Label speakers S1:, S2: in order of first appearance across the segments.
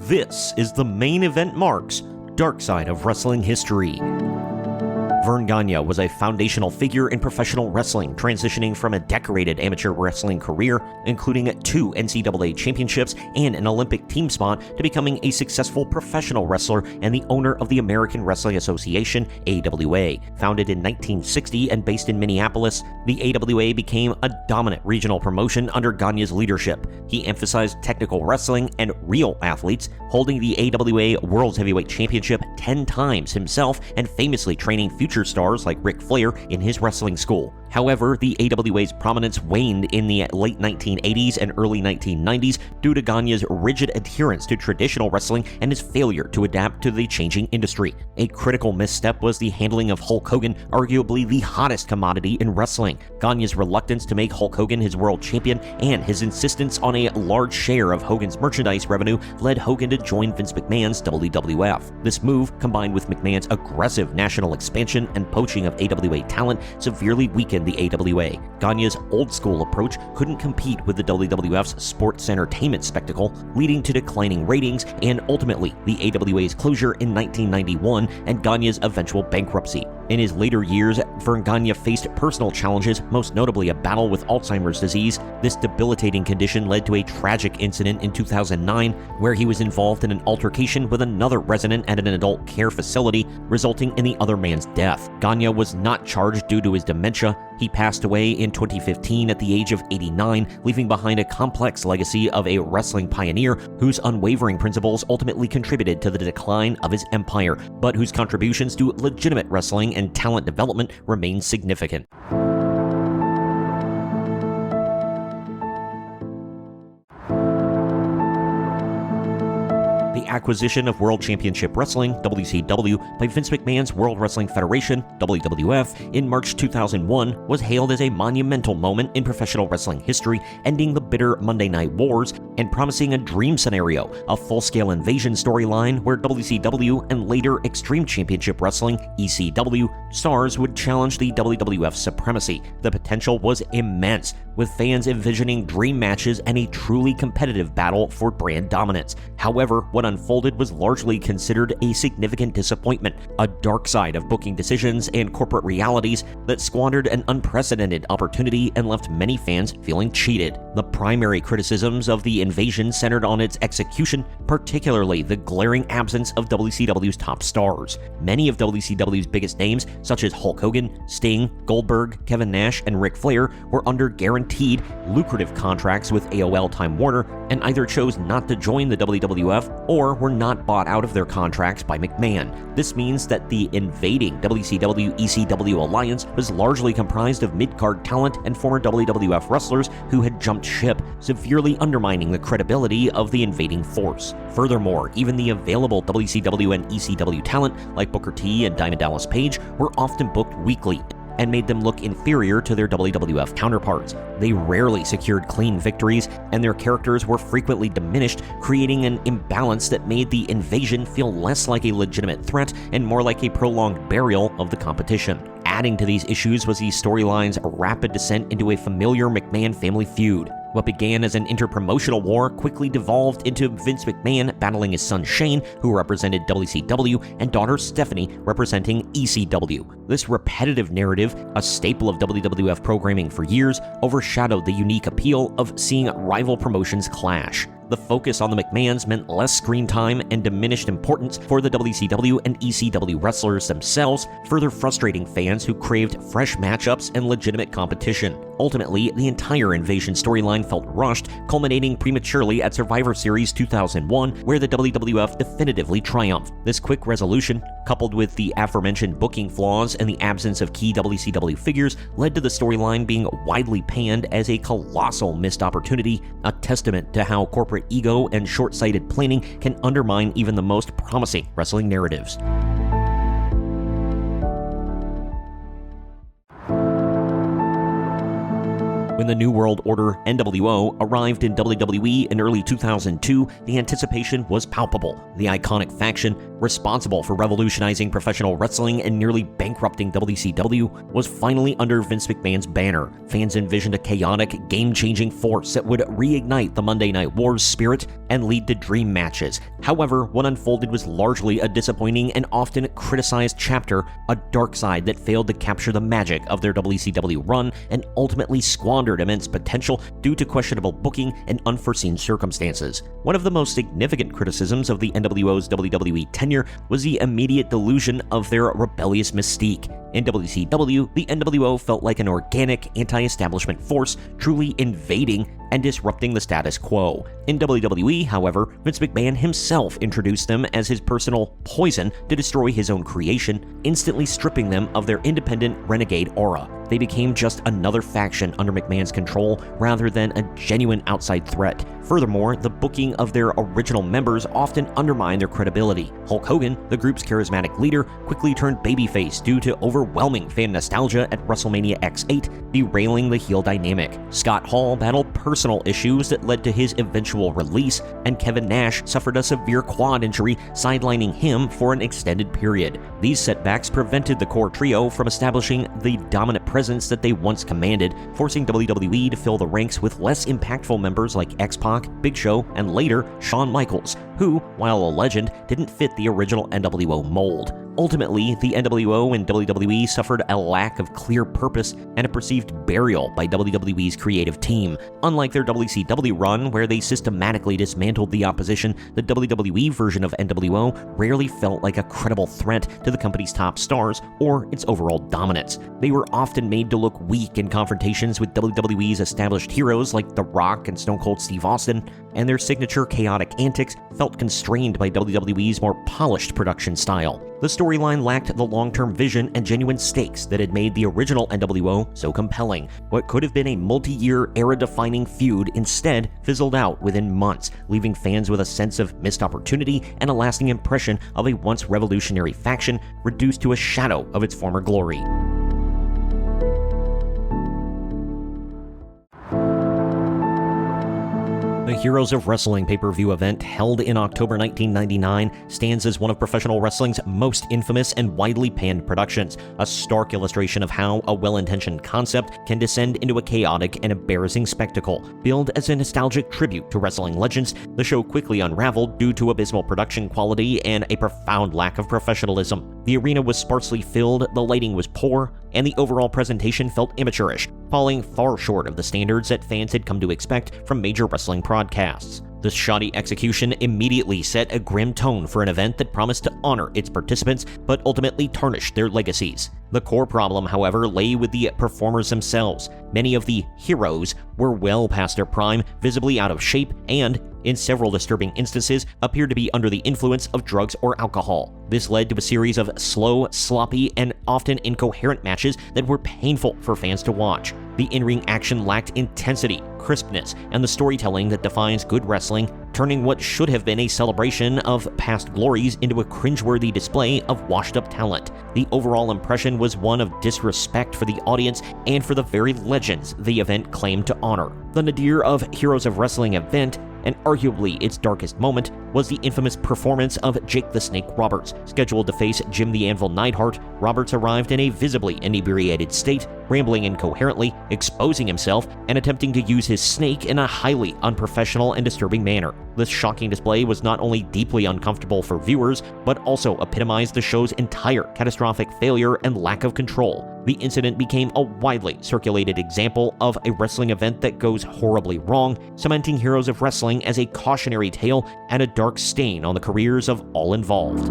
S1: This is the Main Event Marks Dark Side of Wrestling History. Verne Gagne was a foundational figure in professional wrestling, transitioning from a decorated amateur wrestling career, including 2 NCAA championships and an Olympic team spot, to becoming a successful professional wrestler and the owner of the American Wrestling Association, AWA. Founded in 1960 and based in Minneapolis, the AWA became a dominant regional promotion under Gagne's leadership. He emphasized technical wrestling and real athletes, holding the AWA World Heavyweight Championship 10 times himself and famously training future stars like Ric Flair in his wrestling school. However, the AWA's prominence waned in the late 1980s and early 1990s due to Gagne's rigid adherence to traditional wrestling and his failure to adapt to the changing industry. A critical misstep was the handling of Hulk Hogan, arguably the hottest commodity in wrestling. Gagne's reluctance to make Hulk Hogan his world champion and his insistence on a large share of Hogan's merchandise revenue led Hogan to join Vince McMahon's WWF. This move, combined with McMahon's aggressive national expansion and poaching of AWA talent, severely weakened the AWA. Gagne's old-school approach couldn't compete with the WWF's sports entertainment spectacle, leading to declining ratings and ultimately the AWA's closure in 1991 and Gagne's eventual bankruptcy. In his later years, Verne Gagne faced personal challenges, most notably a battle with Alzheimer's disease. This debilitating condition led to a tragic incident in 2009, where he was involved in an altercation with another resident at an adult care facility, resulting in the other man's death. Gagne was not charged due to his dementia. He passed away in 2015 at the age of 89, leaving behind a complex legacy of a wrestling pioneer whose unwavering principles ultimately contributed to the decline of his empire, but whose contributions to legitimate wrestling and talent development remain significant. The acquisition of World Championship Wrestling, WCW, by Vince McMahon's World Wrestling Federation, WWF, in March 2001 was hailed as a monumental moment in professional wrestling history, ending the bitter Monday Night Wars and promising a dream scenario, a full-scale invasion storyline where WCW and later Extreme Championship Wrestling, ECW, stars would challenge the WWF's supremacy. The potential was immense, with fans envisioning dream matches and a truly competitive battle for brand dominance. However, what unfolded was largely considered a significant disappointment, a dark side of booking decisions and corporate realities that squandered an unprecedented opportunity and left many fans feeling cheated. The primary criticisms of the invasion centered on its execution, particularly the glaring absence of WCW's top stars. Many of WCW's biggest names, such as Hulk Hogan, Sting, Goldberg, Kevin Nash, and Ric Flair, were under guaranteed lucrative contracts with AOL Time Warner and either chose not to join the WWF or were not bought out of their contracts by McMahon. This means that the invading WCW-ECW alliance was largely comprised of mid-card talent and former WWF wrestlers who had jumped ship, severely undermining the credibility of the invading force. Furthermore, even the available WCW and ECW talent, like Booker T and Diamond Dallas Page, were often booked weakly and made them look inferior to their WWF counterparts. They rarely secured clean victories, and their characters were frequently diminished, creating an imbalance that made the invasion feel less like a legitimate threat and more like a prolonged burial of the competition. Adding to these issues was the storyline's rapid descent into a familiar McMahon family feud. What began as an interpromotional war quickly devolved into Vince McMahon battling his son Shane, who represented WCW, and daughter Stephanie, representing ECW. This repetitive narrative, a staple of WWF programming for years, overshadowed the unique appeal of seeing rival promotions clash. The focus on the McMahons meant less screen time and diminished importance for the WCW and ECW wrestlers themselves, further frustrating fans who craved fresh matchups and legitimate competition. Ultimately, the entire invasion storyline felt rushed, culminating prematurely at Survivor Series 2001, where the WWF definitively triumphed. This quick resolution, coupled with the aforementioned booking flaws and the absence of key WCW figures, led to the storyline being widely panned as a colossal missed opportunity, a testament to how corporate ego and short-sighted planning can undermine even the most promising wrestling narratives. When the New World Order NWO arrived in WWE in early 2002, the anticipation was palpable. The iconic faction, responsible for revolutionizing professional wrestling and nearly bankrupting WCW, was finally under Vince McMahon's banner. Fans envisioned a chaotic, game-changing force that would reignite the Monday Night Wars spirit and lead to dream matches. However, what unfolded was largely a disappointing and often criticized chapter, a dark side that failed to capture the magic of their WCW run and ultimately squandered immense potential due to questionable booking and unforeseen circumstances. One of the most significant criticisms of the NWO's WWE tenure was the immediate delusion of their rebellious mystique. In WCW, the NWO felt like an organic, anti-establishment force, truly invading and disrupting the status quo. In WWE, however, Vince McMahon himself introduced them as his personal poison to destroy his own creation, instantly stripping them of their independent renegade aura. They became just another faction under McMahon's control rather than a genuine outside threat. Furthermore, the booking of their original members often undermined their credibility. Hulk Hogan, the group's charismatic leader, quickly turned babyface due to overwhelming fan nostalgia at WrestleMania X8, derailing the heel dynamic. Scott Hall battled personal issues that led to his eventual release, and Kevin Nash suffered a severe quad injury, sidelining him for an extended period. These setbacks prevented the core trio from establishing the dominant presence that they once commanded, forcing WWE to fill the ranks with less impactful members like X-Pac, Big Show, and later Shawn Michaels, who, while a legend, didn't fit the original NWO mold. Ultimately, the NWO and WWE suffered a lack of clear purpose and a perceived burial by WWE's creative team. Unlike their WCW run, where they systematically dismantled the opposition, the WWE version of NWO rarely felt like a credible threat to the company's top stars or its overall dominance. They were often made to look weak in confrontations with WWE's established heroes like The Rock and Stone Cold Steve Austin, and their signature chaotic antics felt constrained by WWE's more polished production style. The storyline lacked the long-term vision and genuine stakes that had made the original NWO so compelling. What could have been a multi-year, era-defining feud instead fizzled out within months, leaving fans with a sense of missed opportunity and a lasting impression of a once revolutionary faction reduced to a shadow of its former glory. The Heroes of Wrestling pay-per-view event held in October 1999 stands as one of professional wrestling's most infamous and widely panned productions, a stark illustration of how a well-intentioned concept can descend into a chaotic and embarrassing spectacle. Billed as a nostalgic tribute to wrestling legends, the show quickly unraveled due to abysmal production quality and a profound lack of professionalism. The arena was sparsely filled, the lighting was poor, and the overall presentation felt amateurish, falling far short of the standards that fans had come to expect from major wrestling broadcasts. The shoddy execution immediately set a grim tone for an event that promised to honor its participants, but ultimately tarnished their legacies. The core problem, however, lay with the performers themselves. Many of the heroes were well past their prime, visibly out of shape, and, in several disturbing instances, appeared to be under the influence of drugs or alcohol. This led to a series of slow, sloppy, and often incoherent matches that were painful for fans to watch. The in-ring action lacked intensity, crispness, and the storytelling that defines good wrestling, turning what should have been a celebration of past glories into a cringeworthy display of washed-up talent. The overall impression was one of disrespect for the audience and for the very legends the event claimed to honor. The nadir of Heroes of Wrestling event, and arguably its darkest moment, was the infamous performance of Jake the Snake Roberts. Scheduled to face Jim the Anvil Neidhart, Roberts arrived in a visibly inebriated state, rambling incoherently, exposing himself, and attempting to use his snake in a highly unprofessional and disturbing manner. This shocking display was not only deeply uncomfortable for viewers, but also epitomized the show's entire catastrophic failure and lack of control. The incident became a widely circulated example of a wrestling event that goes horribly wrong, cementing Heroes of Wrestling as a cautionary tale and a dark stain on the careers of all involved.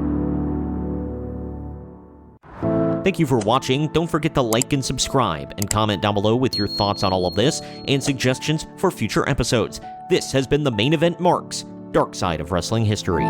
S1: Thank you for watching. Don't forget to like and subscribe, and comment down below with your thoughts on all of this and suggestions for future episodes. This has been the Main Event Marks, Dark Side of Wrestling History.